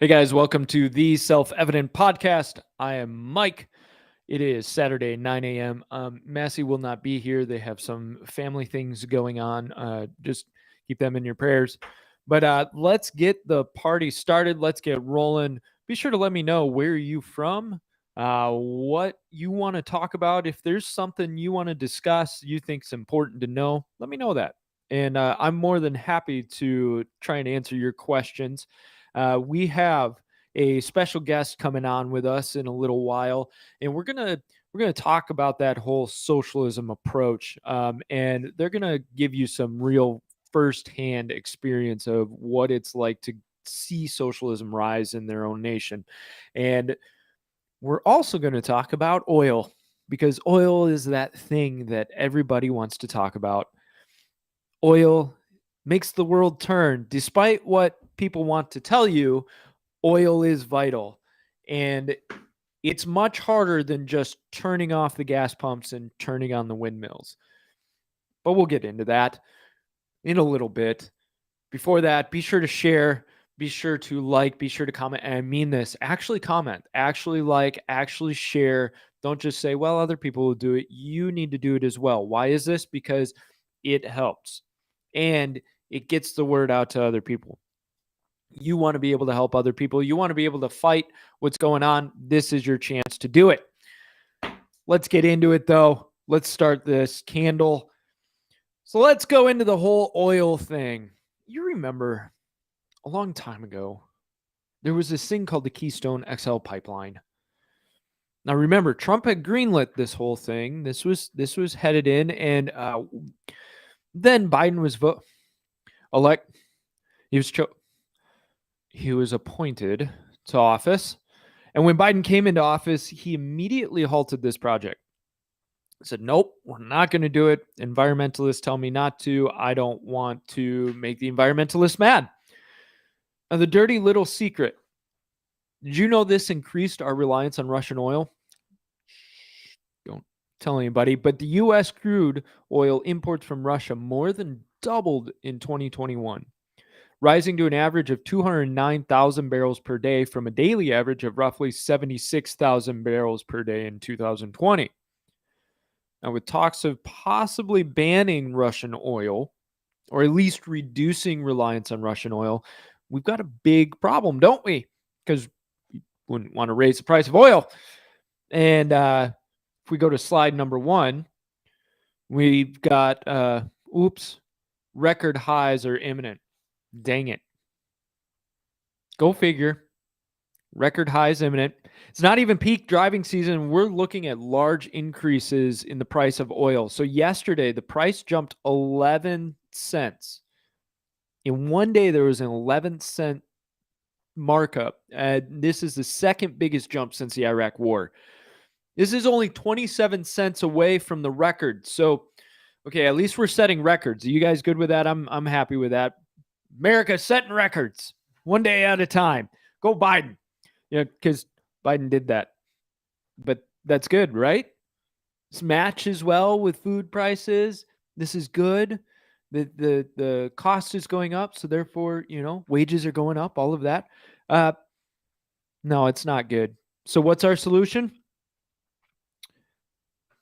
Hey guys, welcome to the Self-Evident Podcast. I am Mike. It is Saturday, 9 a.m. Massey will not be here. They have some family things going on. Just keep them in your prayers. But let's get the party started. Let's get rolling. Be sure to let me know where you from, what you want to talk about. If there's something you want to discuss, you think is important to know, let me know that. And I'm more than happy to try and answer your questions. We have a special guest coming on with us in a little while, and we're gonna talk about that whole socialism approach, and they're gonna give you some real firsthand experience of what it's like to see socialism rise in their own nation. And we're also going to talk about oil because oil is that thing that everybody wants to talk about. Oil makes the world turn. Despite what people want to tell you, oil is vital. And it's much harder than just turning off the gas pumps and turning on the windmills. But we'll get into that in a little bit. Before that, be sure to share, be sure to like, be sure to comment. And I mean this, actually comment, actually like, actually share. Don't just say, well, other people will do it. You need to do it as well. Why is this? Because it helps and it gets the word out to other people. You want to be able to help other people. You want to be able to fight what's going on. This is your chance to do it. Let's get into it, though. Let's start this candle. So let's go into the whole oil thing. You remember a long time ago, there was this thing called the Keystone XL pipeline. Now, remember, Trump had greenlit this whole thing. This was headed in, and then Biden was elect. He was appointed to office. And when Biden came into office, he immediately halted this project. He said, nope, we're not going to do it. Environmentalists tell me not to. I don't want to make the environmentalists mad. Now, the dirty little secret. Did you know this increased our reliance on Russian oil? Don't tell anybody. But the U.S. crude oil imports from Russia more than doubled in 2021. Rising to an average of 209,000 barrels per day from a daily average of roughly 76,000 barrels per day in 2020. Now, with talks of possibly banning Russian oil, or at least reducing reliance on Russian oil, we've got a big problem, don't we? Because we wouldn't want to raise the price of oil. And if we go to slide number 1, we've got, record highs are imminent. Dang it. Go figure. Record highs imminent. It's not even peak driving season. We're looking at large increases in the price of oil. So yesterday, the price jumped 11 cents. In one day, there was an 11-cent markup. This is the second biggest jump since the Iraq War. This is only 27 cents away from the record. So, okay, at least we're setting records. Are you guys good with that? I'm happy with that. America setting records one day at a time. Go Biden. Because Biden did that. But that's good, right? This matches well with food prices. This is good. The cost is going up, so therefore, wages are going up, all of that. No, it's not good. So what's our solution?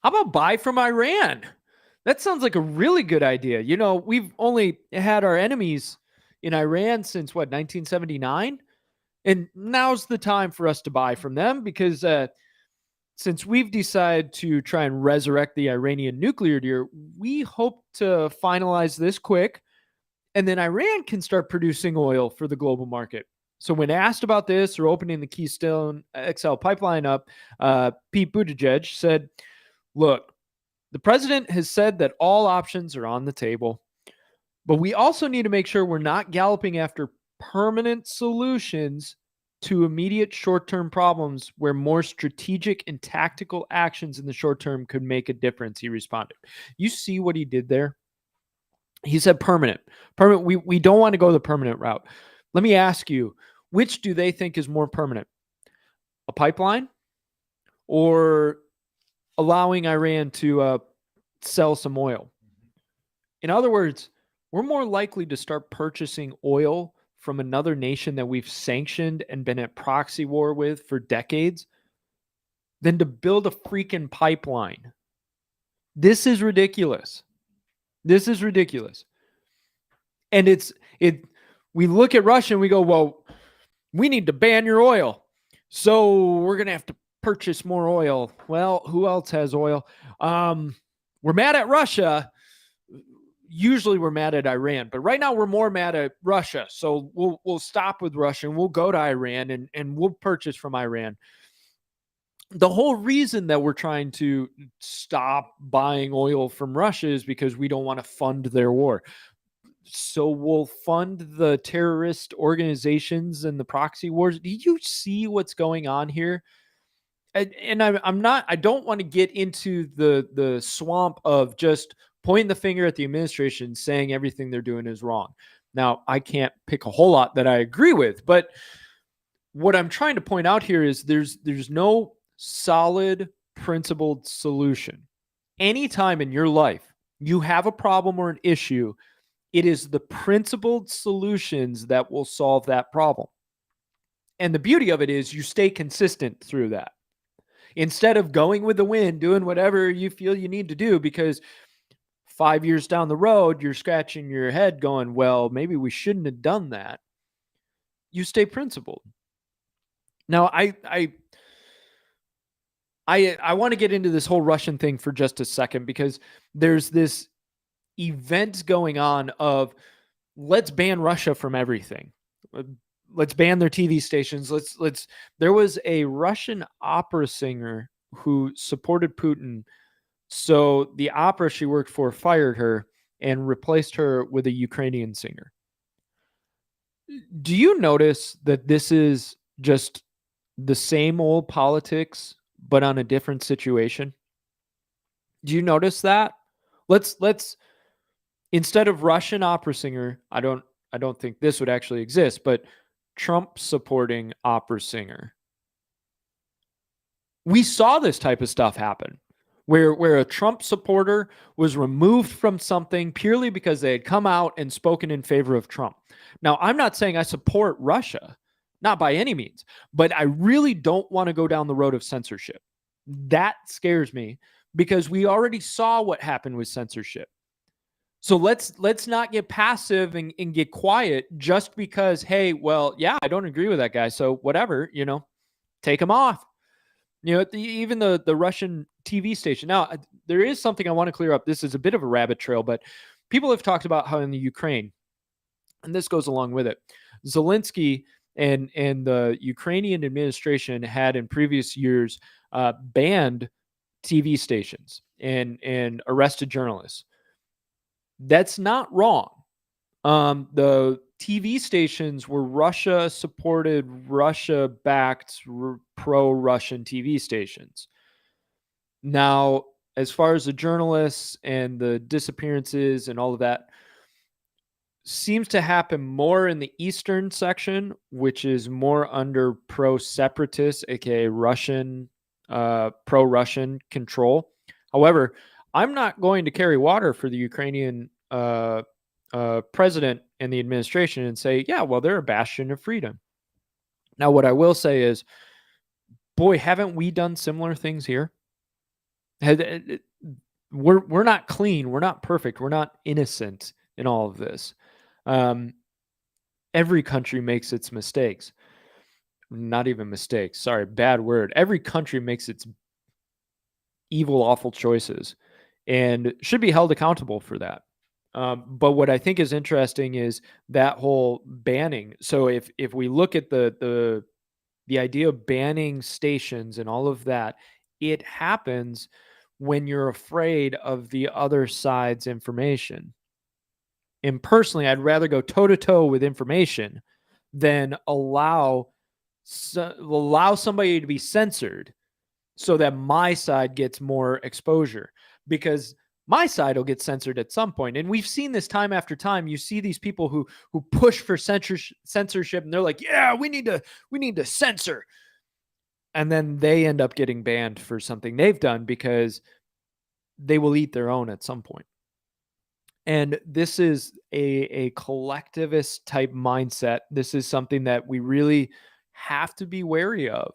How about buy from Iran? That sounds like a really good idea. We've only had our enemies in Iran since 1979? And now's the time for us to buy from them because since we've decided to try and resurrect the Iranian nuclear deal, we hope to finalize this quick, and then Iran can start producing oil for the global market. So when asked about this or opening the Keystone XL pipeline up, Pete Buttigieg said, look, the president has said that all options are on the table. But we also need to make sure we're not galloping after permanent solutions to immediate short-term problems where more strategic and tactical actions in the short term could make a difference, he responded. You see what he did there? He said permanent. We don't want to go the permanent route. Let me ask you, which do they think is more permanent? A pipeline or allowing Iran to sell some oil? In other words, we're more likely to start purchasing oil from another nation that we've sanctioned and been at proxy war with for decades than to build a freaking pipeline. This is ridiculous. This is ridiculous. And we look at Russia and we go, well, we need to ban your oil. So we're going to have to purchase more oil. Well, who else has oil? We're mad at Russia. Usually we're mad at Iran, but right now we're more mad at Russia. So we'll stop with Russia and we'll go to Iran and we'll purchase from Iran. The whole reason that we're trying to stop buying oil from Russia is because we don't want to fund their war. So we'll fund the terrorist organizations and the proxy wars. Do you see what's going on here? And I don't want to get into the swamp of just pointing the finger at the administration saying everything they're doing is wrong. Now, I can't pick a whole lot that I agree with, but what I'm trying to point out here is there's no solid principled solution. Anytime in your life you have a problem or an issue, it is the principled solutions that will solve that problem. And the beauty of it is you stay consistent through that. Instead of going with the wind, doing whatever you feel you need to do, because 5 years down the road, you're scratching your head going, well, maybe we shouldn't have done that. You stay principled. Now, I want to get into this whole Russian thing for just a second, because there's this event going on of let's ban Russia from everything. Let's ban their TV stations. There was a Russian opera singer who supported Putin. So the opera she worked for fired her and replaced her with a Ukrainian singer. Do you notice that this is just the same old politics, but on a different situation? Do you notice that? Let's instead of Russian opera singer, I don't think this would actually exist, but Trump supporting opera singer. We saw this type of stuff happen where a Trump supporter was removed from something purely because they had come out and spoken in favor of Trump. Now, I'm not saying I support Russia, not by any means, but I really don't want to go down the road of censorship. That scares me because we already saw what happened with censorship. So let's not get passive and get quiet just because, hey, well, yeah, I don't agree with that guy. So whatever, take him off. Even the Russian TV station. Now, there is something I want to clear up. This is a bit of a rabbit trail, but people have talked about how in the Ukraine, and this goes along with it, Zelensky and the Ukrainian administration had in previous years banned TV stations and arrested journalists. That's not wrong. The TV stations were Russia-supported, Russia-backed, pro-Russian TV stations. Now, as far as the journalists and the disappearances and all of that, seems to happen more in the eastern section, which is more under pro-separatist, aka Russian, pro-Russian control. However, I'm not going to carry water for the Ukrainian president and the administration and say, yeah, well, they're a bastion of freedom. Now, what I will say is, boy, haven't we done similar things here? We're not clean. We're not perfect. We're not innocent in all of this. Every country makes its mistakes. Not even mistakes. Sorry, bad word. Every country makes its evil, awful choices and should be held accountable for that. But what I think is interesting is that whole banning. So if we look at the idea of banning stations and all of that, it happens when you're afraid of the other side's information. And personally, I'd rather go toe-to-toe with information than allow somebody to be censored so that my side gets more exposure, because my side will get censored at some point. And we've seen this time after time. You see these people who push for censorship, and they're like, yeah, we need to censor. And then they end up getting banned for something they've done because they will eat their own at some point. And this is a collectivist type mindset. This is something that we really have to be wary of.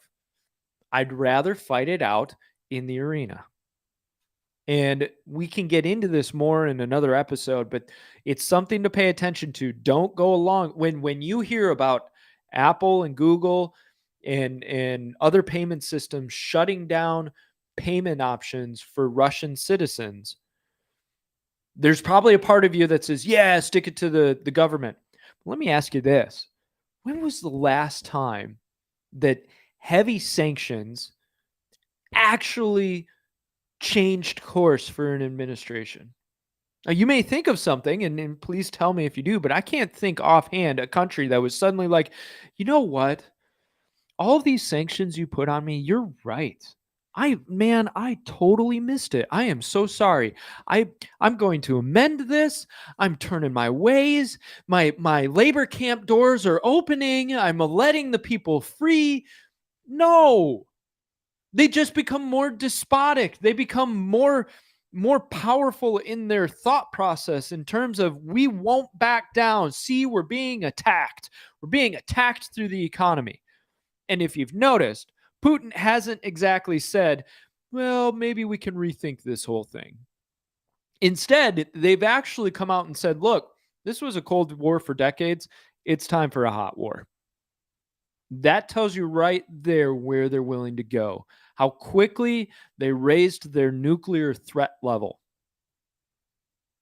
I'd rather fight it out in the arena. And we can get into this more in another episode, but it's something to pay attention to. Don't go along when you hear about Apple and Google and other payment systems shutting down payment options for Russian citizens. There's probably a part of you that says, yeah, stick it to the government. But let me ask you this. When was the last time that heavy sanctions actually changed course for an administration? Now, you may think of something, and please tell me if you do, but I can't think offhand a country that was suddenly like, you know what? All of these sanctions you put on me, you're right. I totally missed it. I am so sorry. I'm going to amend this. I'm turning my ways. My labor camp doors are opening. I'm letting the people free. No. They just become more despotic. They become more powerful in their thought process in terms of we won't back down. See, we're being attacked. We're being attacked through the economy. And if you've noticed, Putin hasn't exactly said, well, maybe we can rethink this whole thing. Instead, they've actually come out and said, look, this was a Cold War for decades. It's time for a hot war. That tells you right there where they're willing to go, how quickly they raised their nuclear threat level.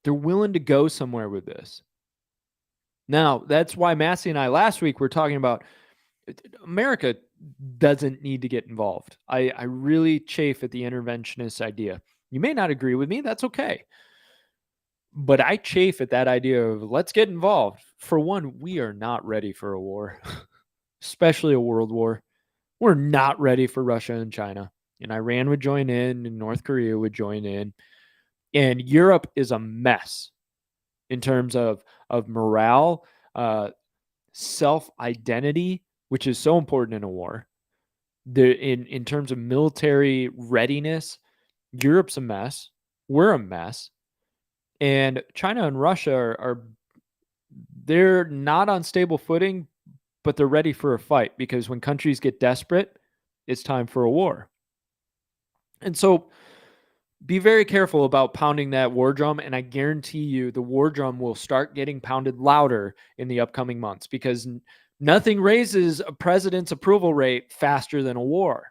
They're willing to go somewhere with this. Now, that's why Massey and I last week were talking about America doesn't need to get involved. I really chafe at the interventionist idea. You may not agree with me. That's okay. But I chafe at that idea of let's get involved. For one, we are not ready for a war, especially a world war. We're not ready for Russia and China. And Iran would join in, and North Korea would join in. And Europe is a mess in terms of morale, self-identity, which is so important in a war. In terms of military readiness, Europe's a mess. We're a mess. And China and Russia are they're not on stable footing, but they're ready for a fight because when countries get desperate, it's time for a war. And so be very careful about pounding that war drum. And I guarantee you the war drum will start getting pounded louder in the upcoming months because nothing raises a president's approval rate faster than a war.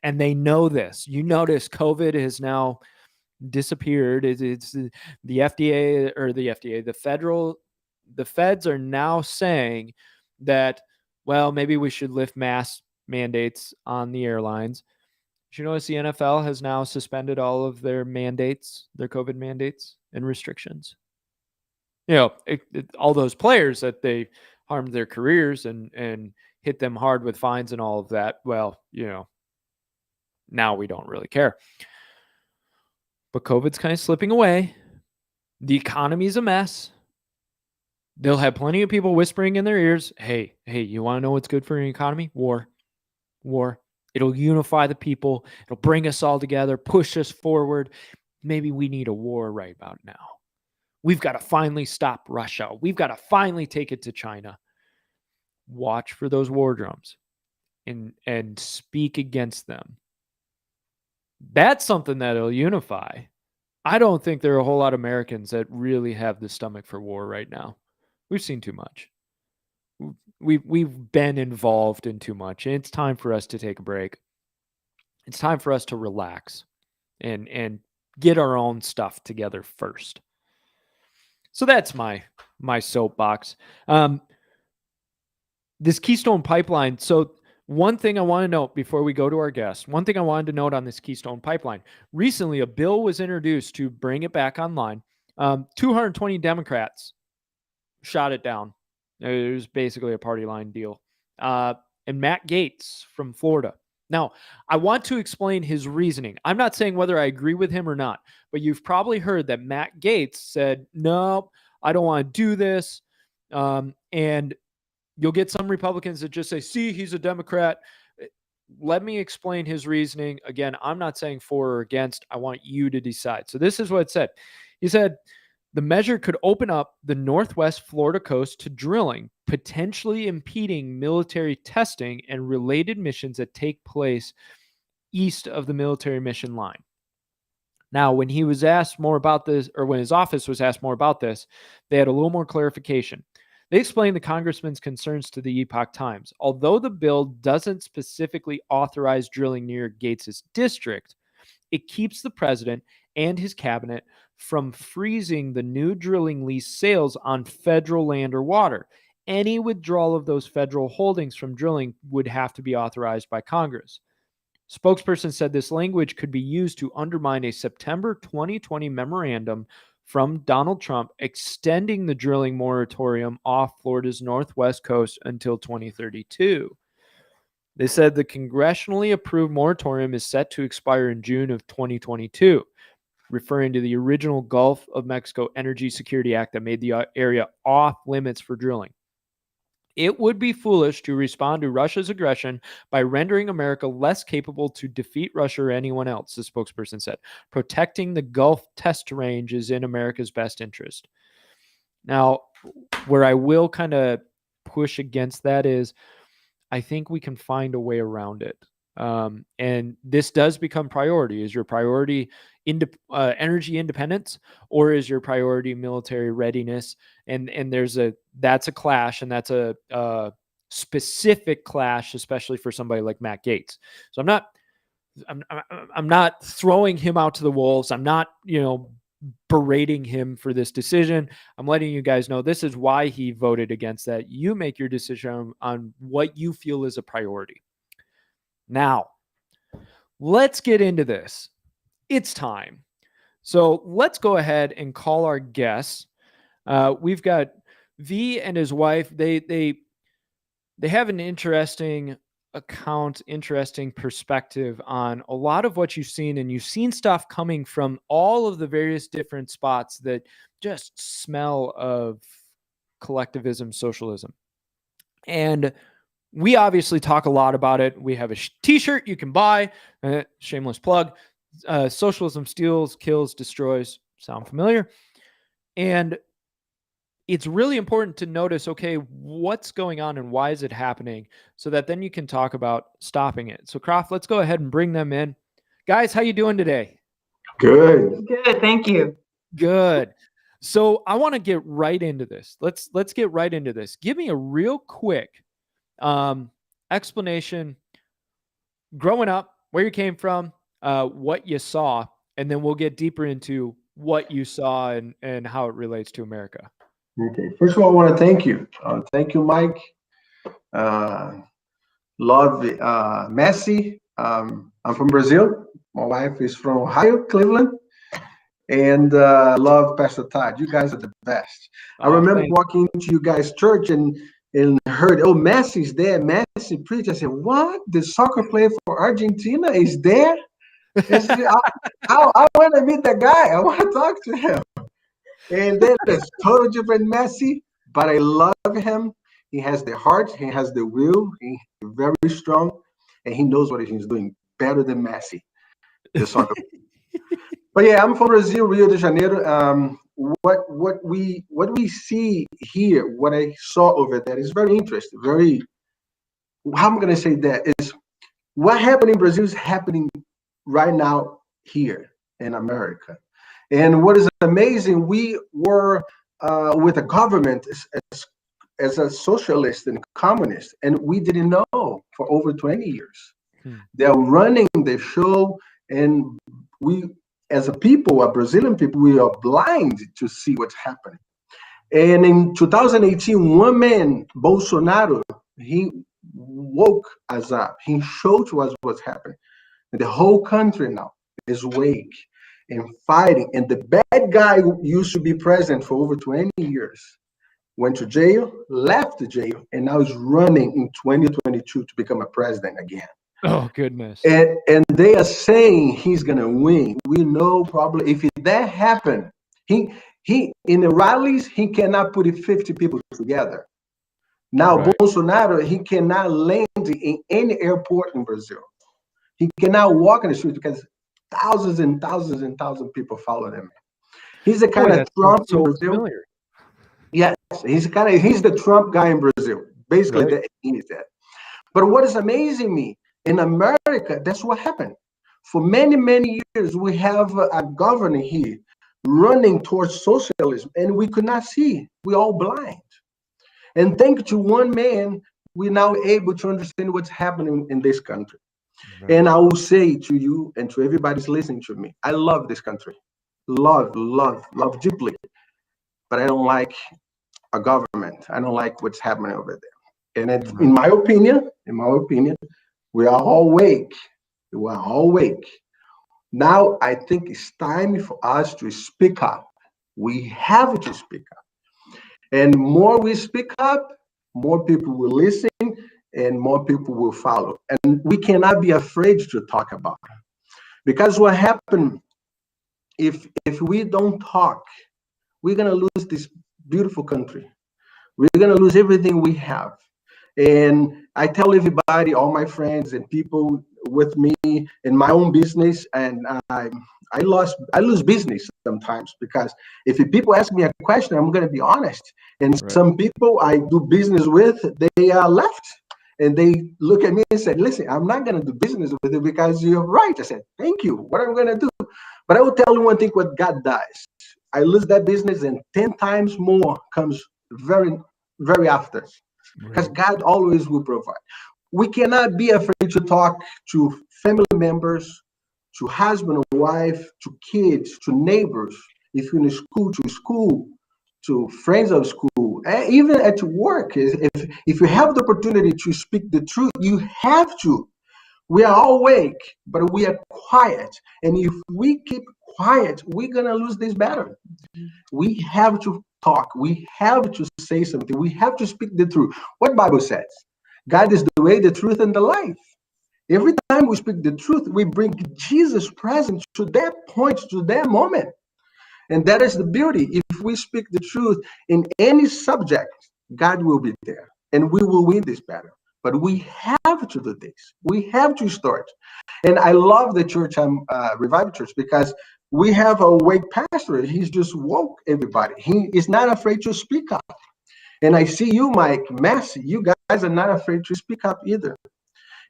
And they know this. You notice COVID has now disappeared. It's the FDA or the FDA, the feds are now saying that, well, maybe we should lift mask mandates on the airlines. Did you notice the NFL has now suspended all of their mandates, their COVID mandates and restrictions? You know, all those players that they harmed their careers and hit them hard with fines and all of that. Well, you know, now we don't really care. But COVID's kind of slipping away. The economy's a mess. They'll have plenty of people whispering in their ears, hey, you want to know what's good for your economy? War. It'll unify the people. It'll bring us all together, push us forward. Maybe we need a war right about now. We've got to finally stop Russia. We've got to finally take it to China. Watch for those war drums and speak against them. That's something that'll unify. I don't think there are a whole lot of Americans that really have the stomach for war right now. We've seen too much. We've been involved in too much, and it's time for us to take a break. It's time for us to relax and get our own stuff together first. So that's my soapbox. This Keystone Pipeline. So one thing I want to note before we go to our guest, one thing I wanted to note on this Keystone Pipeline. Recently, a bill was introduced to bring it back online. 220 Democrats shot it down. It was basically a party line deal. And Matt Gaetz from Florida. Now, I want to explain his reasoning. I'm not saying whether I agree with him or not, but you've probably heard that Matt Gaetz said, no, I don't want to do this. And you'll get some Republicans that just say, see, he's a Democrat. Let me explain his reasoning. Again, I'm not saying for or against. I want you to decide. So this is what it said. He said, The measure could open up the Northwest Florida coast to drilling, potentially impeding military testing and related missions that take place east of the military mission line. Now, when he was asked more about this, or when his office was asked more about this, they had a little more clarification. They explained the congressman's concerns to the Epoch Times. Although the bill doesn't specifically authorize drilling near Gates's district, it keeps the president and his cabinet from freezing the new drilling lease sales on federal land or water. Any withdrawal of those federal holdings from drilling would have to be authorized by Congress. Spokesperson said this language could be used to undermine a September 2020 memorandum from Donald Trump extending the drilling moratorium off Florida's northwest coast until 2032. They said the congressionally approved moratorium is set to expire in June of 2022, referring to the original Gulf of Mexico Energy Security Act that made the area off limits for drilling. It would be foolish to respond to Russia's aggression by rendering America less capable to defeat Russia or anyone else, the spokesperson said. Protecting the Gulf test range is in America's best interest. Now, where I will kind of push against that is I think we can find a way around it. And this does become priority. Is your priority energy independence, or is your priority military readiness? And that's a clash, and that's a specific clash, especially for somebody like Matt Gaetz. So I'm not throwing him out to the wolves. I'm not, berating him for this decision. I'm letting you guys know this is why he voted against that. You make your decision on what you feel is a priority. Now, let's get into this. It's time. So let's go ahead and call our guests. We've got V and his wife. They have an interesting account, interesting perspective on a lot of what you've seen, and you've seen stuff coming from all of the various different spots that just smell of collectivism, socialism. And we obviously talk a lot about it. We have a t-shirt you can buy, shameless plug, Socialism Steals, Kills, Destroys. Sound familiar? And it's really important to notice, okay, what's going on and why is it happening, so that then you can talk about stopping it. So Croft, let's go ahead and bring them in. Guys, how you doing today? Good. Good, thank you. Good. So I want to get right into this. Let's get right into this. Give me a real quick explanation, growing up, where you came from, what you saw, and then we'll get deeper into what you saw and how it relates to America. Okay. First of all, I want to thank you. Thank you, Mike. Love Messi. I'm from Brazil. My wife is from Ohio, Cleveland. And love Pastor Todd. You guys are the best. I remember walking into you guys' church and heard, oh, Messi's there. Messi preached. I said, what? The soccer player for Argentina is there? I want to meet that guy. I want to talk to him. And then there's total different Messi, but I love him. He has the heart, he has the will, he's very strong, and he knows what he's doing better than Messi, the soccer. But yeah, I'm from Brazil, Rio de Janeiro. What we see here, what I saw over there is very interesting. How I'm gonna say that is what happened in Brazil is happening right now here in America. And what is amazing, we were with a government as a socialist and communist, and we didn't know for over 20 years. They're running the show, and we, as a people, a Brazilian people, we are blind to see what's happening. And in 2018, one man, Bolsonaro, he woke us up. He showed to us what's happening. And the whole country now is awake and fighting. And the bad guy who used to be president for over 20 years went to jail, left the jail, and now is running in 2022 to become a president again. Oh, goodness. And they are saying he's going to win. We know probably if that happened, he in the rallies, he cannot put 50 people together. Now, right. Bolsonaro, he cannot land in any airport in Brazil. He cannot walk in the street because thousands and thousands and thousands of people follow him. He's the kind Boy, of that sounds Trump in so Brazil. familiar. Yes, he's the Trump guy in Brazil. Basically, Right. he is that. But what is amazing me in America, that's what happened. For many, many years, we have a governor here running towards socialism, and we could not see. We're all blind. And thanks to one man, we're now able to understand what's happening in this country. Right. And I will say to you and to everybody's listening to me, I love this country. Love, love, love deeply. But I don't like a government. I don't like what's happening over there. And Right. in my opinion, we are all awake. We are all awake. Now I think it's time for us to speak up. We have to speak up. And more we speak up, more people will listen and more people will follow. And we cannot be afraid to talk about it. Because what happened if we don't talk, we're gonna lose this beautiful country. We're gonna lose everything we have. And I tell everybody, all my friends and people with me in my own business, and I lose business sometimes because if people ask me a question, I'm going to be honest. And Right. some people I do business with, they are left and they look at me and said, "Listen, I'm not going to do business with you because you're right." I said, "Thank you. What am I going to do?" But I will tell you one thing: what God does, I lose that business, and 10 times more comes very, very after, because Right. God always will provide. We cannot be afraid to talk to family members, to husband or wife, to kids, to neighbors, if you're in school, to friends of school, even at work. If you have the opportunity to speak the truth, you have to. We are all awake, but we are quiet. And if we keep quiet, we're going to lose this battle. We have to talk. We have to say something. We have to speak the truth. What Bible says? God is the way, the truth, and the life. Every time we speak the truth, we bring Jesus present to that point, to that moment. And that is the beauty. If we speak the truth in any subject, God will be there and we will win this battle. But we have to do this. We have to start. And I love the church, Revival Church, because we have a awake pastor. He's just woke everybody. He is not afraid to speak up. And I see you, Mike, Massey. You guys are not afraid to speak up either.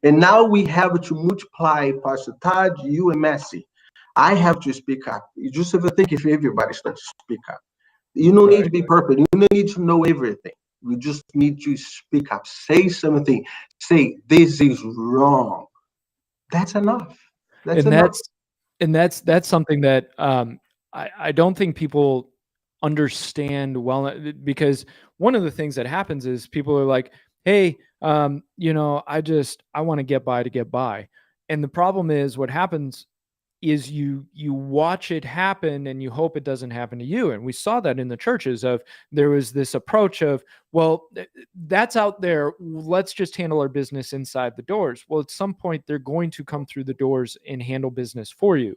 And now we have to multiply, Pastor Todd, you and Massey. I have to speak up. You just have to think if everybody starts to speak up. You don't need to Right. be perfect. You don't need to know everything. You just need to speak up. Say something. Say, this is wrong. That's enough. That's And enough. that's something that I don't think people understand well, because one of the things that happens is people are like, hey, I want to get by to get by. And the problem is what happens is you watch it happen and you hope it doesn't happen to you. And we saw that in the churches of there was this approach of, well, that's out there, let's just handle our business inside the doors. Well, at some point they're going to come through the doors and handle business for you.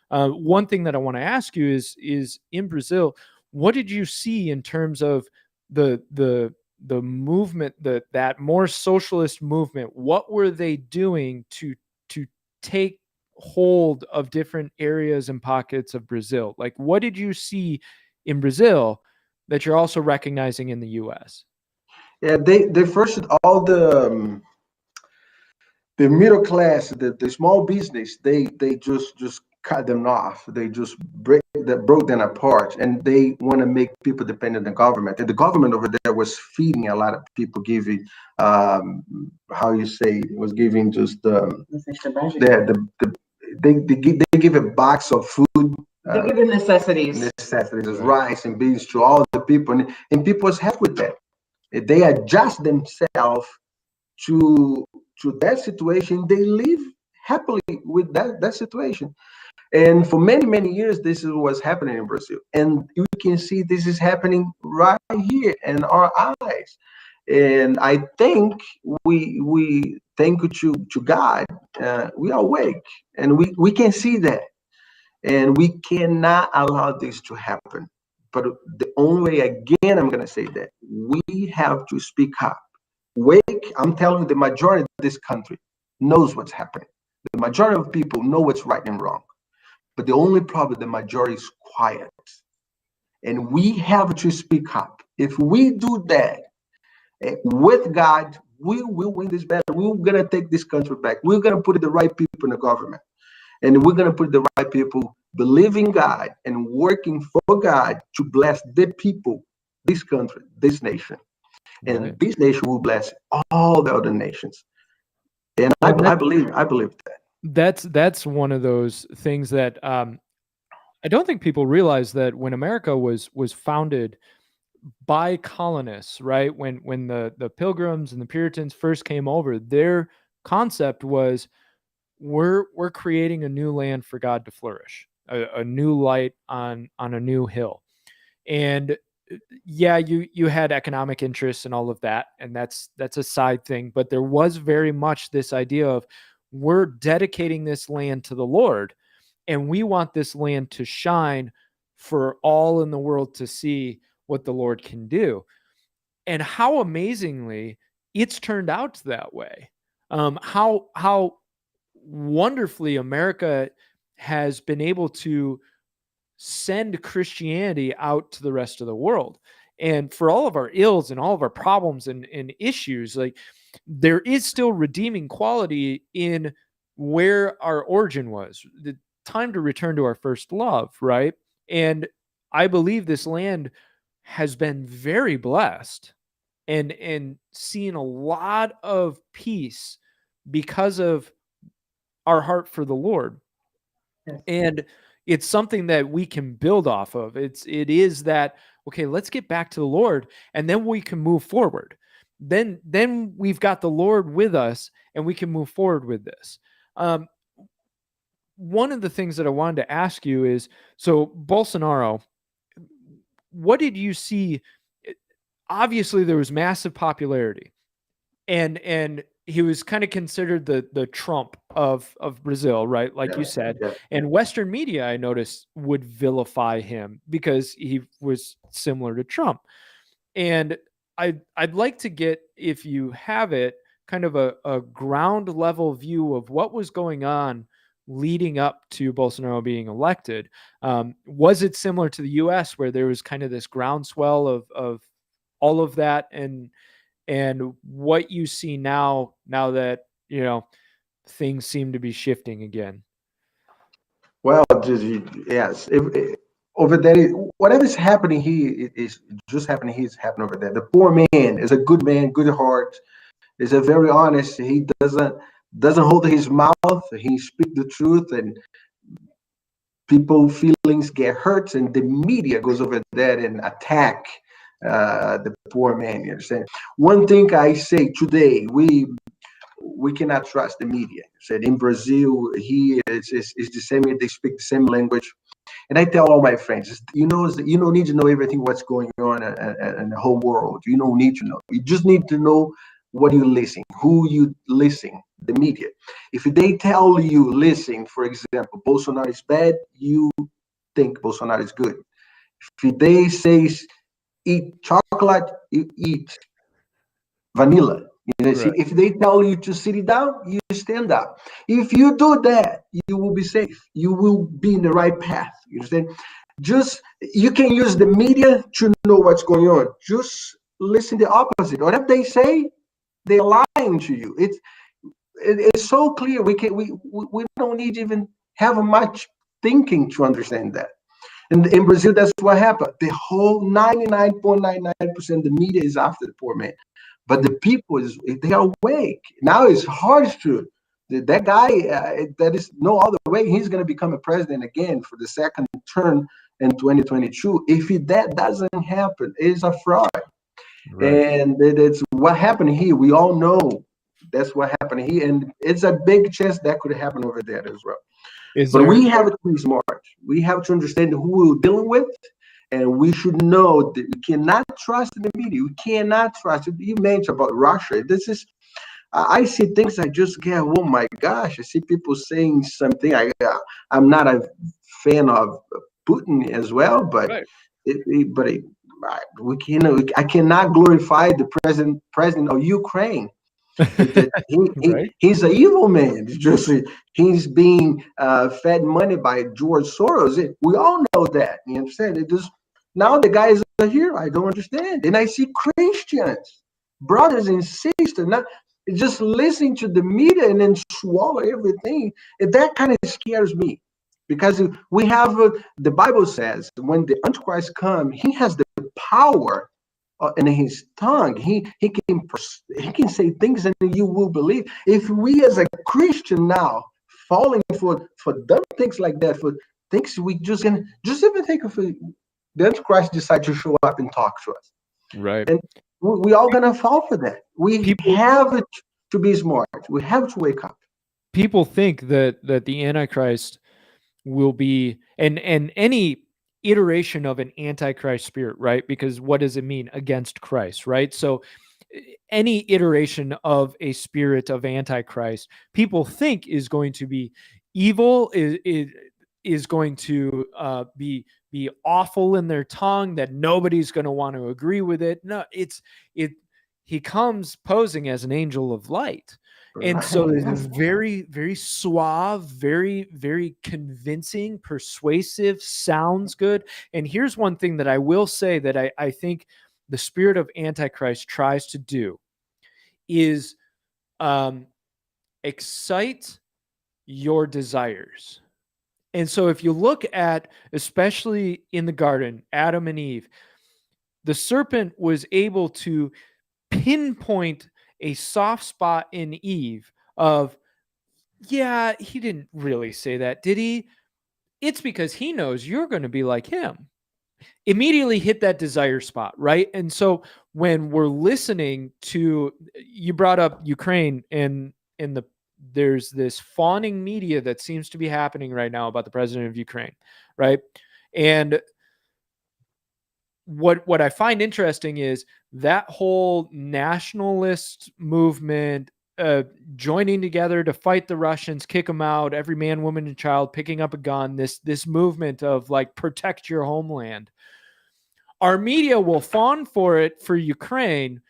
One thing that I want to ask you is in Brazil, what did you see in terms of the movement, that more socialist movement? What were they doing to take hold of different areas and pockets of Brazil? Like, what did you see in Brazil that you're also recognizing in the US? Yeah, they first all the middle class, the small business, they just cut them off. They just broke them apart, and they want to make people dependent on the government. And the government over there was feeding a lot of people, giving how you say, it was giving just the they give a box of food. They give the necessities, Right. rice and beans to all the people, and people was happy with that. They adjust themselves to that situation. They live happily with that situation. And for many, many years, this is what's happening in Brazil. And you can see this is happening right here in our eyes. And I think we thank you to God, we are awake and we can see that. And we cannot allow this to happen. But the only way, again, I'm going to say that we have to speak up. Wake, I'm telling you, the majority of this country knows what's happening. The majority of people know what's right and wrong. But the only problem, the majority is quiet. and we have to speak up. If we do that with God, we will win this battle. We're going to take this country back. We're going to put the right people in the government. And we're going to put the right people believing God and working for God to bless the people, this country, this nation. And Right. this nation will bless all the other nations. And Well, I believe that. that's one of those things that I don't think people realize, that when America was founded by colonists, right? When the Pilgrims and the Puritans first came over, their concept was, we're creating a new land for God to flourish, a new light on a new hill. And yeah, you had economic interests and all of that, and that's a side thing, but there was very much this idea of, we're dedicating this land to the Lord, and we want this land to shine for all in the world to see what the Lord can do. And how amazingly it's turned out that way. How wonderfully America has been able to send Christianity out to the rest of the world. And for all of our ills and all of our problems and issues, like, there is still redeeming quality in where our origin was. The time to return to our first love, right? And I believe this land has been very blessed and seen a lot of peace because of our heart for the Lord. Yes. And it's something that we can build off of. It is that, okay, let's get back to the Lord, and then we can move forward. Then we've got the Lord with us, and we can move forward with this. One of the things that I wanted to ask you is, so Bolsonaro, what did you see? Obviously, there was massive popularity, and he was kind of considered the Trump of Brazil, right? Like you said. Yeah. And Western media, I noticed, would vilify him because he was similar to Trump. And I'd like to get, if you have it, kind of a ground level view of what was going on leading up to Bolsonaro being elected. Was it similar to the U.S., where there was kind of this groundswell of all of that, and what you see now that, things seem to be shifting again? Well, yes. Over there, whatever is happening here is just happening. He's happening over there. The poor man is a good man, good heart. Is a very honest. He doesn't hold his mouth. He speaks the truth, and people feelings get hurt, and the media goes over there and attack the poor man. You understand? One thing I say today, we cannot trust the media. Said in Brazil, here it's the same. They speak the same language, and I tell all my friends, you don't need to know everything what's going on in the whole world. You don't need to know. You just need to know what you listen, who you listen. The media. If they tell you, listen, for example, Bolsonaro is bad, you think Bolsonaro is good. If they say eat chocolate, you eat vanilla. You know, see, Right. if they tell you to sit down, you stand up. If you do that, you will be safe. You will be in the right path. You understand? Just you can use the media to know what's going on. Just listen the opposite. Whatever they say, they're lying to you. It's so clear. We don't need to even have much thinking to understand that. And in Brazil, that's what happened. The whole 99.99% of the media is after the poor man. But the people, they are awake. Now it's hard to. That guy, that is no other way. He's going to become a president again for the second term in 2022. If that doesn't happen, it's a fraud. Right. And it's what happened here. We all know that's what happened here. And it's a big chance that could happen over there as well. Is But there? we have to be smart. We have to understand who we're dealing with, and we should know that we cannot trust the media. We cannot trust it. You mentioned about Russia. This is, I see things I just get. Oh my gosh! I see people saying something. I'm not a fan of Putin as well, but Right. we can. I cannot glorify the president of Ukraine. Right. He's an evil man. It's just he's being fed money by George Soros. We all know that. You understand? Now the guy is a hero. I don't understand. And I see Christians, brothers and sisters, not just listening to the media and then swallow everything. And that kind of scares me because we have, the Bible says, when the Antichrist comes, he has the power in his tongue. He can say things and you will believe. If we as a Christian now falling for dumb things like that, for things we just even think of it, the Antichrist decide to show up and talk to us. Right. And we all gonna fall for that. We have to be smart. We have to wake up. People think that the Antichrist will be, and any iteration of an Antichrist spirit, right? Because what does it mean? Against Christ, right? So any iteration of a spirit of Antichrist, people think is going to be evil, is going to be awful in their tongue, that nobody's going to want to agree with it. No, he comes posing as an angel of light. And so it's very, very suave, very, very convincing, persuasive, sounds good. And here's one thing that I will say that I think the spirit of Antichrist tries to do is excite your desires. And so if you look at, especially in the garden, Adam and Eve, the serpent was able to pinpoint a soft spot in Eve of, yeah, he didn't really say that, did he? It's because he knows you're going to be like him. Immediately hit that desire spot, right? And so when we're listening to, you brought up Ukraine, and there's this fawning media that seems to be happening right now about the president of Ukraine, right? And what I find interesting is that whole nationalist movement, joining together to fight the Russians, kick them out, every man, woman, and child picking up a gun, this movement of like, protect your homeland. Our media will fawn for it for Ukraine,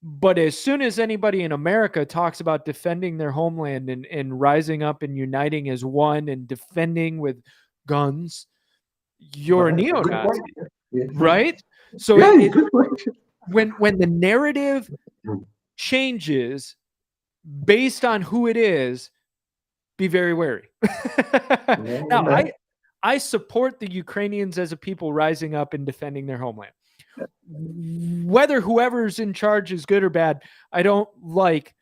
but as soon as anybody in America talks about defending their homeland and rising up and uniting as one and defending with guns, you're a neo-Nazi, right? So when the narrative changes based on who it is, be very wary. Now, I support the Ukrainians as a people rising up and defending their homeland. Whether whoever's in charge is good or bad, I don't like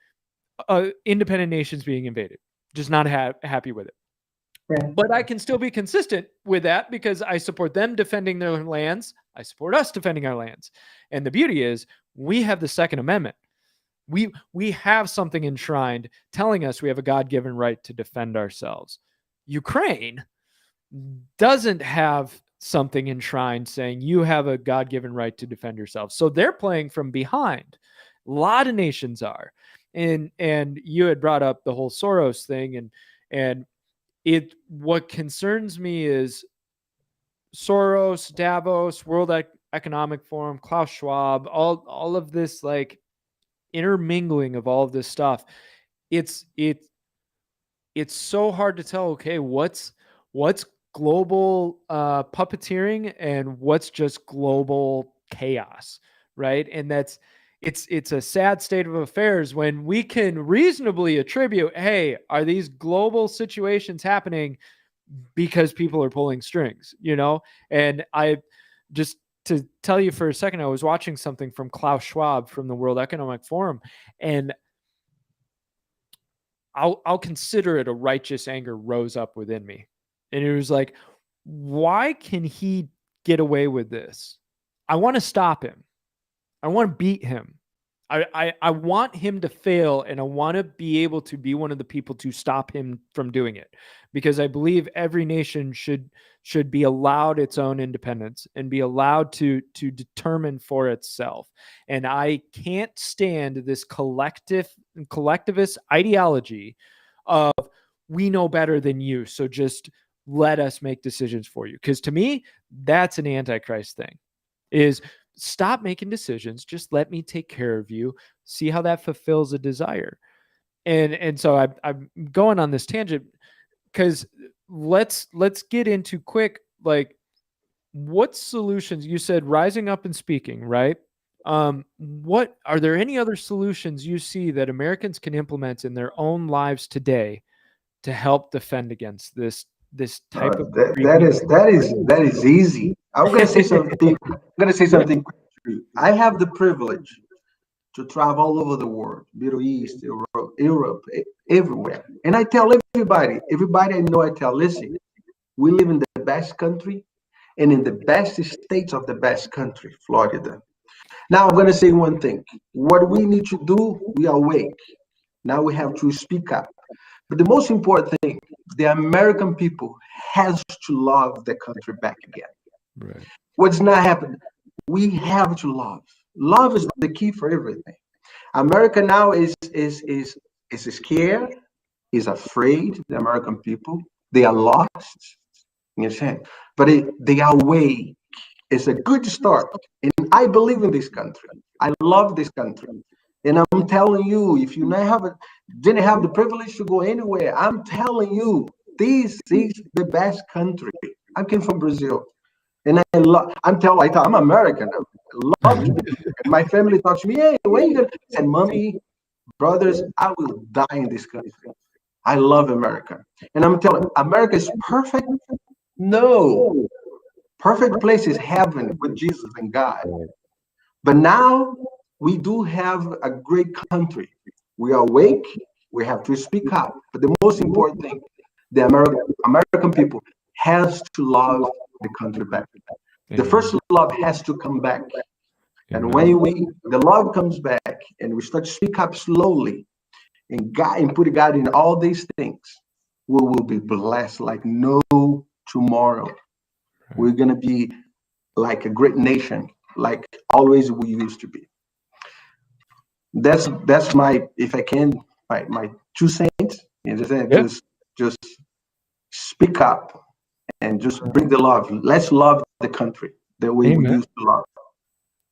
independent nations being invaded. Just not happy with it. But I can still be consistent with that because I support them defending their lands. I support us defending our lands. And the beauty is we have the Second Amendment. We have something enshrined telling us we have a God-given right to defend ourselves. Ukraine doesn't have something enshrined saying you have a God-given right to defend yourself. So they're playing from behind. A lot of nations are. And you had brought up the whole Soros thing, and what concerns me is Soros, Davos, World Economic Forum, Klaus Schwab, all of this like intermingling of all of this stuff. It's so hard to tell, okay, what's global puppeteering and what's just global chaos, right? And it's a sad state of affairs when we can reasonably attribute, hey, are these global situations happening because people are pulling strings, And I just, to tell you for a second, I was watching something from Klaus Schwab from the World Economic Forum, and I'll consider it a righteous anger rose up within me. And it was like, why can he get away with this? I want to stop him. I want to beat him. I want him to fail, and I want to be able to be one of the people to stop him from doing it, because I believe every nation should be allowed its own independence and be allowed to determine for itself. And I can't stand this collectivist ideology of we know better than you, so just let us make decisions for you. Because to me, that's an Antichrist thing, is stop making decisions. Just let me take care of you. See how that fulfills a desire. And so I'm going on this tangent because let's get into quick, like, what solutions, you said rising up and speaking, right? What are there any other solutions you see that Americans can implement in their own lives today to help defend against this type of creeping? That is easy. I'm gonna say something. I'm gonna say something quick to you. I have the privilege to travel all over the world, Middle East, Europe, everywhere. And I tell everybody I know, I tell, listen, we live in the best country and in the best states of the best country, Florida. Now I'm gonna say one thing. What we need to do, we are awake. Now we have to speak up. But the most important thing, the American people has to love the country back again. Right. What's not happening? We have to love. Love is the key for everything. America now is scared, is afraid. The American people, they are lost. You understand? But they are awake. It's a good start, and I believe in this country. I love this country, and I'm telling you, if you didn't have the privilege to go anywhere, I'm telling you, this is the best country. I came from Brazil, and I'm American. I love to be American. My family talks to me, hey, when you gonna? I said, mommy, brothers, I will die in this country. I love America, and I'm telling, America is perfect. No, perfect place is heaven with Jesus and God. But now we do have a great country. We are awake. We have to speak up. But the most important thing, the American people has to love the country back. The first love has to come back. And when the love comes back and we start to speak up slowly and put God in all these things, we will be blessed like no tomorrow. We're gonna be like a great nation, like always we used to be. That's my, if I can, my 2 cents. You understand? Yeah. Just speak up and just bring the love. Let's love the country the way we Amen. used to love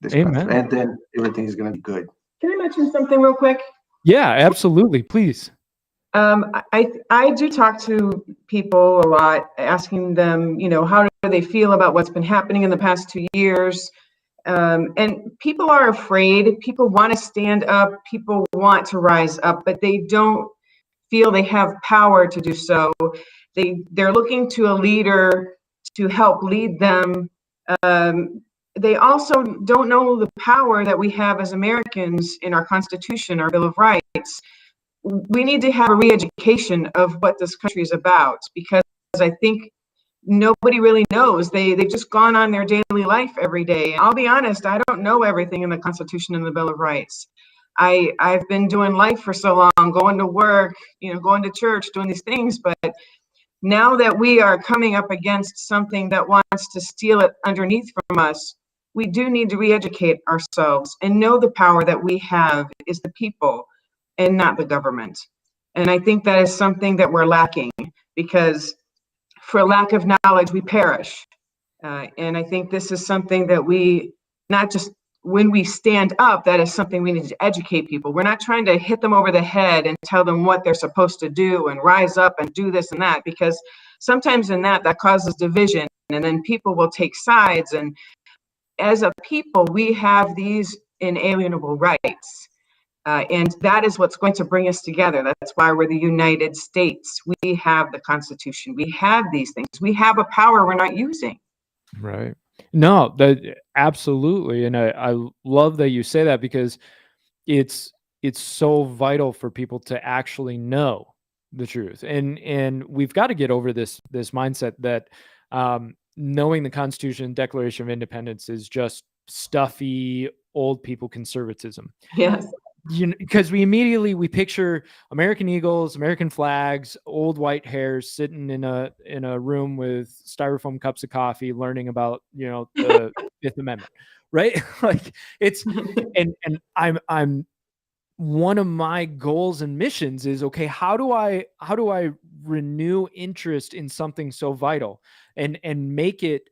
this country, Amen. and then everything is gonna be good. Can I mention something real quick? Yeah, absolutely. Please. I do talk to people a lot, asking them, how do they feel about what's been happening in the past 2 years? And people are afraid. People want to stand up. People want to rise up, but they don't feel they have power to do so. They're looking to a leader to help lead them. They also don't know the power that we have as Americans in our Constitution, our Bill of Rights. We need to have a re-education of what this country is about, because I think nobody really knows. They've just gone on their daily life every day. I'll be honest, I don't know everything in the Constitution and the Bill of Rights. I've been doing life for so long, going to work, going to church, doing these things, but now that we are coming up against something that wants to steal it underneath from us, we do need to re-educate ourselves and know the power that we have is the people and not the government. And I think that is something that we're lacking, because for lack of knowledge, we perish. And I think this is something that we, not just when we stand up, that is something we need to educate people. We're not trying to hit them over the head and tell them what they're supposed to do and rise up and do this and that, because sometimes in that causes division, and then people will take sides. And as a people, we have these inalienable rights. And that is what's going to bring us together. That's why we're the United States. We have the Constitution. We have these things. We have a power we're not using. Right. No, that absolutely. And I love that you say that, because it's so vital for people to actually know the truth. And we've got to get over this mindset that knowing the Constitution and Declaration of Independence is just stuffy old people conservatism. Yes. Because we picture American eagles, American flags, old white hairs sitting in a room with styrofoam cups of coffee, learning about the Fifth Amendment, right? Like it's and I'm one of my goals and missions is, okay, how do I renew interest in something so vital and make it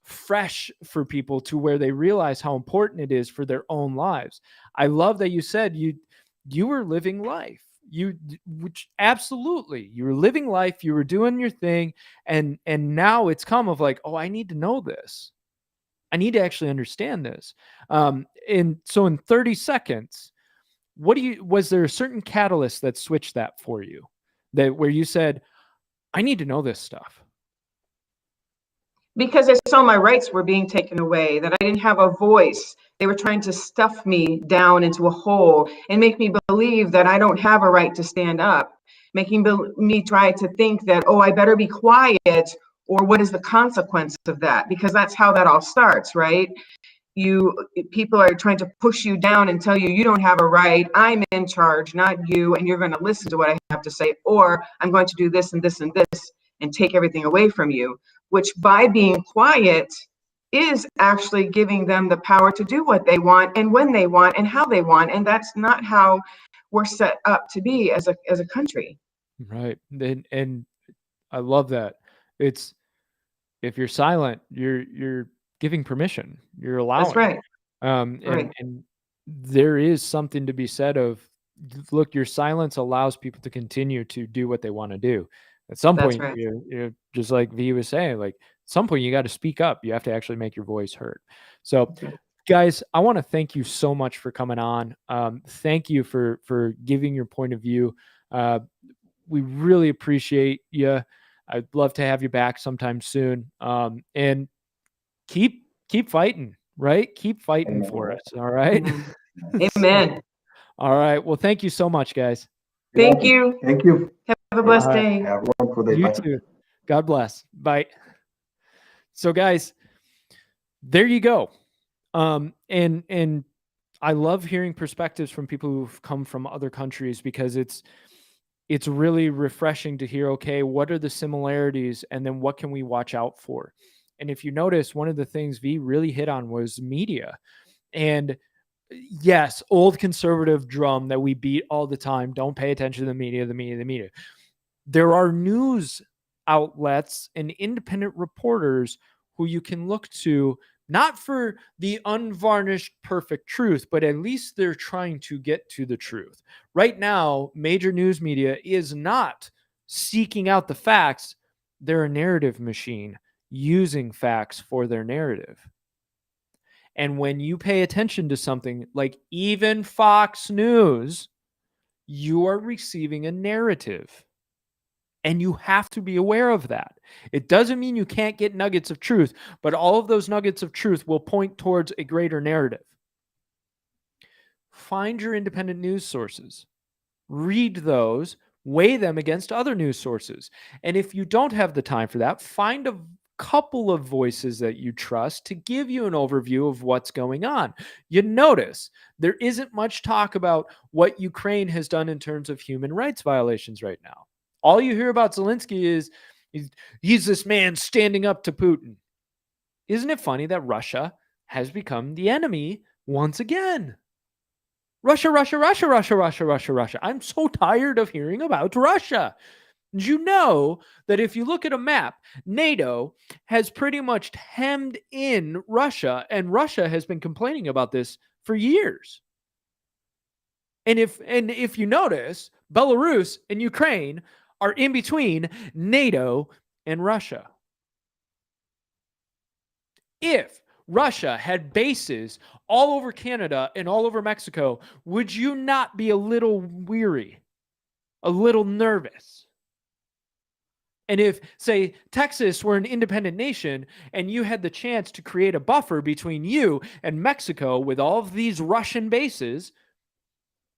fresh for people to where they realize how important it is for their own lives. I love that you said you were living life. which absolutely, you were living life, you were doing your thing, and now it's come of like, oh, I need to know this. I need to actually understand this. And so in 30 seconds, was there a certain catalyst that switched that for you, that where you said, I need to know this stuff? Because I saw my rights were being taken away, that I didn't have a voice. They were trying to stuff me down into a hole and make me believe that I don't have a right to stand up, making me try to think that, oh, I better be quiet, or what is the consequence of that? Because that's how that all starts, right? People are trying to push you down and tell you, you don't have a right, I'm in charge, not you, and you're going to listen to what I have to say, or I'm going to do this and this and this and take everything away from you, which by being quiet is actually giving them the power to do what they want and when they want and how they want. And that's not how we're set up to be as a country. Right. And I love that. It's, if you're silent, you're giving permission, you're allowing. That's right. And there is something to be said of, look, your silence allows people to continue to do what they want to do. At some point, right. you're just like V was saying, like, at some point you got to speak up. You have to actually make your voice heard. So, guys, I want to thank you so much for coming on. Thank you for giving your point of view. We really appreciate you. I'd love to have you back sometime soon. And keep fighting, right? Keep fighting for us. All right. Amen. All right. Well, thank you so much, guys. Thank you. Thank you. Have a blessed All right. day. Have a wonderful day. You Bye. too. God bless. Bye. So, guys, there you go. And I love hearing perspectives from people who've come from other countries, because it's really refreshing to hear, okay, what are the similarities, and then what can we watch out for? And if you notice, one of the things V really hit on was media. And yes, old conservative drum that we beat all the time. Don't pay attention to the media, the media, the media. There are news outlets and independent reporters who you can look to, not for the unvarnished perfect truth, but at least they're trying to get to the truth. Right now, major news media is not seeking out the facts. They're a narrative machine using facts for their narrative. And when you pay attention to something like even Fox News, you are receiving a narrative. And you have to be aware of that. It doesn't mean you can't get nuggets of truth, but all of those nuggets of truth will point towards a greater narrative. Find your independent news sources. Read those, weigh them against other news sources. And if you don't have the time for that, find a couple of voices that you trust to give you an overview of what's going on. You notice there isn't much talk about what Ukraine has done in terms of human rights violations right now. All you hear about Zelensky is he's this man standing up to Putin. Isn't it funny that Russia has become the enemy once again? Russia, Russia, Russia, Russia, Russia, Russia, Russia. I'm so tired of hearing about Russia. You know that if you look at a map, NATO has pretty much hemmed in Russia, and Russia has been complaining about this for years. And if you notice, Belarus and Ukraine are in between NATO and Russia. If Russia had bases all over Canada and all over Mexico, would you not be a little weary, a little nervous? And if, say, Texas were an independent nation and you had the chance to create a buffer between you and Mexico with all of these Russian bases,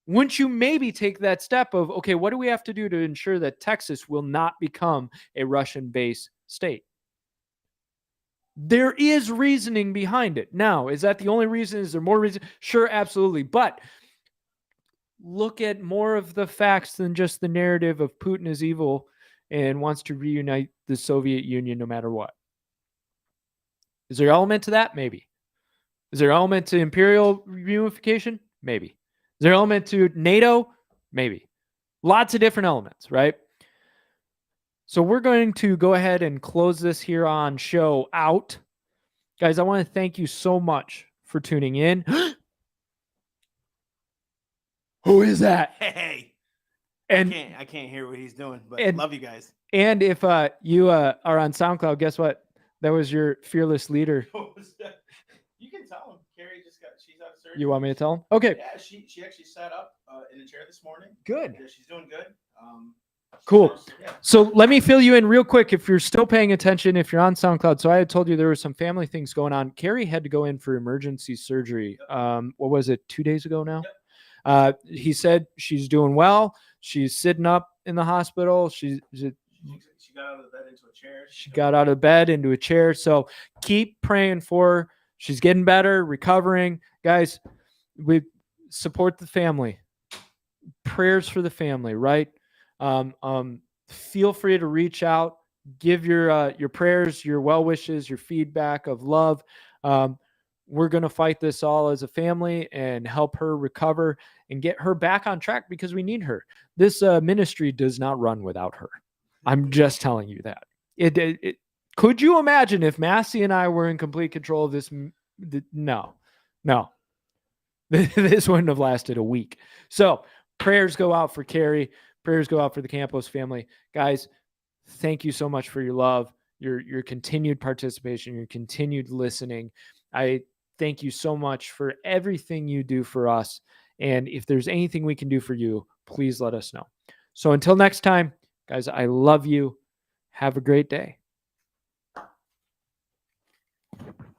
wouldn't you maybe take that step of, okay, what do we have to do to ensure that Texas will not become a Russian-based state? There is reasoning behind it. Now, is that the only reason? Is there more reason? Sure, absolutely. But look at more of the facts than just the narrative of Putin is evil and wants to reunite the Soviet Union no matter what. Is there an element to that? Maybe. Is there an element to imperial reunification? Maybe. Is there an element to NATO? Maybe. Lots of different elements, right? So we're going to go ahead and close this here on Show Out. Guys, I want to thank you so much for tuning in. Who is that? Hey, And I can't hear what he's doing, but and- love you guys. and if you are on SoundCloud, guess what? That was your fearless leader. You can tell him. Carrie she's out of surgery. You want me to tell him? Okay. Yeah, she actually sat up in a chair this morning. Good. Yeah, she's doing good. Cool. Yeah. So let me fill you in real quick if you're still paying attention, if you're on SoundCloud. So I had told you there were some family things going on. Carrie had to go in for emergency surgery. What was it, 2 days ago now? Yep. He said she's doing well. She's sitting up in the hospital. She got out of the bed into a chair. She got out of bed into a chair. So keep praying for her. She's getting better, recovering. Guys, we support the family. Prayers for the family, right? Feel free to reach out, give your prayers, your well wishes, your feedback of love. We're going to fight this all as a family and help her recover and get her back on track because we need her. This ministry does not run without her. I'm just telling you that. Could you imagine if Massey and I were in complete control of this? No. This wouldn't have lasted a week. So prayers go out for Carrie. Prayers go out for the Campos family. Guys, thank you so much for your love, your continued participation, your continued listening. I thank you so much for everything you do for us. And if there's anything we can do for you, please let us know. So until next time, guys, I love you. Have a great day.